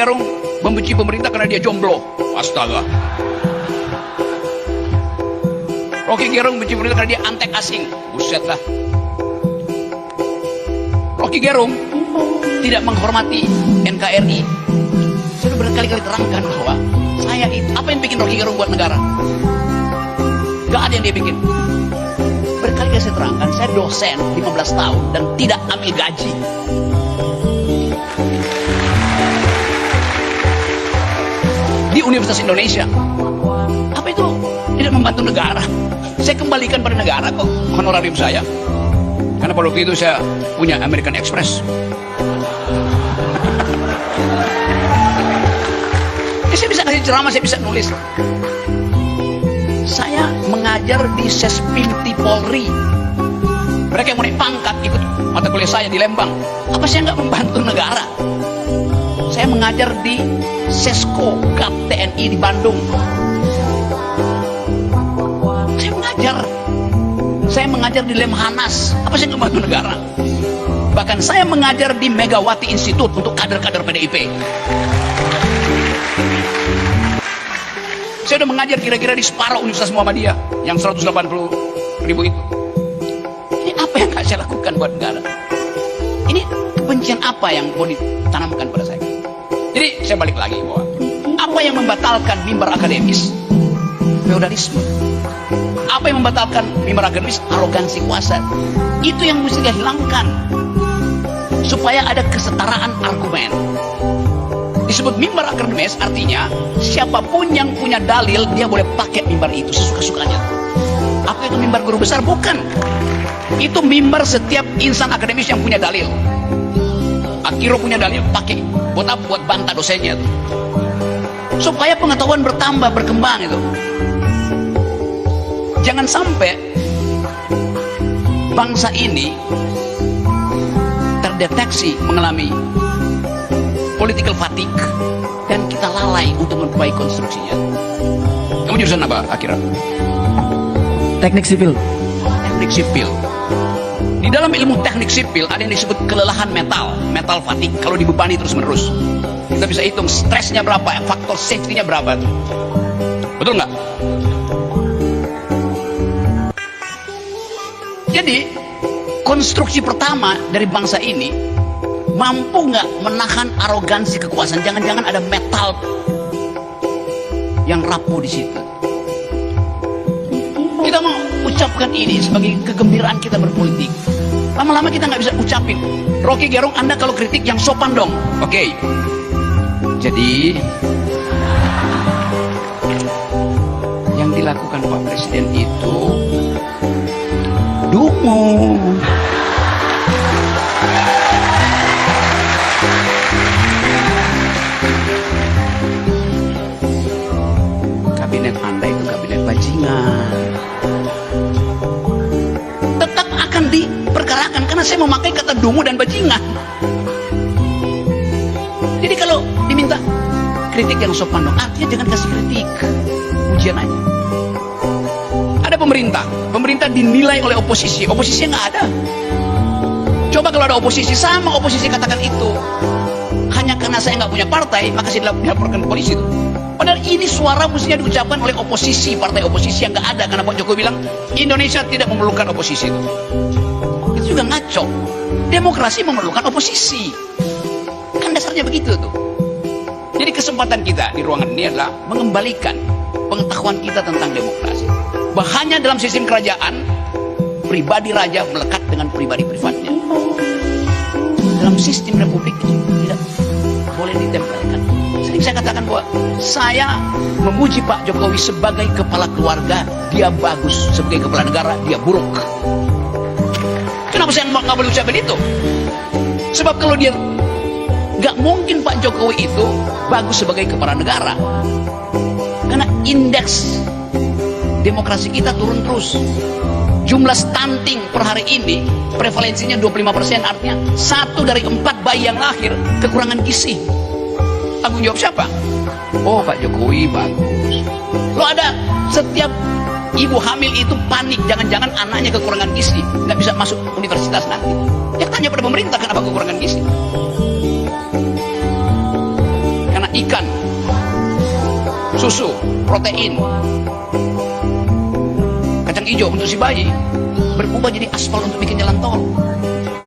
Gerung membenci pemerintah karena dia jomblo. Astaga. Rocky Gerung benci pemerintah karena dia antek asing. Buset lah. Rocky Gerung tidak menghormati NKRI. Saya sudah berkali-kali terangkan bahwa saya itu, apa yang bikin Rocky Gerung buat negara? Gak ada yang dia bikin. Berkali-kali saya terangkan, saya dosen 15 tahun dan tidak ambil gaji. Di Universitas Indonesia. Apa itu? Tidak membantu negara. Saya kembalikan pada negara kok honorarium saya. Karena pada waktu itu saya punya American Express. Saya bisa kasih ceramah, saya bisa nulis. Saya mengajar di Sespimti Polri. Mereka yang mau naik pangkat ikut mata kuliah saya di Lembang. Apa saya nggak membantu negara? Saya mengajar di Sesko Gap TNI di Bandung. Saya mengajar di Lemhanas. Apa saya nggak membantu negara? Bahkan saya mengajar di Megawati Institute untuk kader-kader PDIP. Saya udah mengajar kira-kira di separuh Universitas Muhammadiyah yang 180.000 itu. Ini apa yang gak saya lakukan buat negara? Ini kebencian apa yang mau ditanamkan pada saya? Jadi saya balik lagi bahwa apa yang membatalkan mimbar akademis? Feodalisme. Apa yang membatalkan mimbar akademis? Arogansi kuasa. Itu yang mesti dihilangkan supaya ada kesetaraan argumen. Disebut mimbar akademis artinya siapapun yang punya dalil dia boleh pakai mimbar itu sesuka-sukanya. Apa itu mimbar guru besar? Bukan. Itu mimbar setiap insan akademis yang punya dalil. Akiro punya dalil, pakai. Buat apa? Buat bantah dosennya itu. Supaya pengetahuan bertambah, berkembang itu. Jangan sampai bangsa ini terdeteksi mengalami political fatigue dan kita lalai untuk memperbaiki konstruksinya. Kamu jurusan apa, Akira? Teknik sipil. Teknik sipil. Di dalam ilmu teknik sipil ada yang disebut kelelahan mental fatigue. Kalau dibebani terus-menerus, kita bisa hitung stresnya berapa, faktor safety-nya berapa. Betul nggak? Jadi konstruksi pertama dari bangsa ini, mampu nggak menahan arogansi kekuasaan? Jangan-jangan ada metal yang rapuh di situ. Kita mau ucapkan ini sebagai kegembiraan kita berpolitik. Lama-lama kita nggak bisa ucapin. Rocky Gerung, Anda kalau kritik yang sopan dong. Oke. Jadi yang dilakukan Pak Presiden itu dungu. Kabinet Anda itu kabinet bajingan. Tetap akan diperkarakan karena saya memakai kata dungu dan bajingan. Jadi kalau diminta kritik yang sopan dong, artinya jangan kasih kritik, ujian aja. Ada pemerintah dinilai oleh oposisi nggak ada. Coba kalau ada oposisi, sama oposisi katakan itu. Hanya karena saya nggak punya partai, maka saya dilaporkan ke polisi itu. Padahal ini suara mestinya diucapkan oleh oposisi, partai oposisi yang nggak ada. Karena Pak Jokowi bilang Indonesia tidak memerlukan oposisi itu. Itu juga ngaco. Demokrasi memerlukan oposisi. Kan dasarnya begitu tuh. Jadi kesempatan kita di ruangan ini adalah mengembalikan pengetahuan kita tentang demokrasi. Bahkan dalam sistem kerajaan, pribadi raja melekat dengan pribadi privatnya. Dalam sistem republik itu tidak boleh ditempelkan. Sering saya katakan bahwa saya memuji Pak Jokowi sebagai kepala keluarga, dia bagus. Sebagai kepala negara, dia buruk. Kenapa saya nggak boleh ucapin itu? Sebab kalau dia nggak mungkin Pak Jokowi itu bagus sebagai kepala negara, karena indeks demokrasi kita turun terus. Jumlah stunting per hari ini prevalensinya 25%, artinya 1 dari 4 bayi yang lahir kekurangan gizi. Tanggung jawab siapa? Oh, Pak Jokowi bagus. Lo ada setiap ibu hamil itu panik, jangan-jangan anaknya kekurangan gizi, nggak bisa masuk universitas nanti. Ya tanya pada pemerintah kenapa kekurangan gizi. ikan, susu, protein, kacang hijau untuk si bayi berubah jadi aspal untuk bikin jalan tol.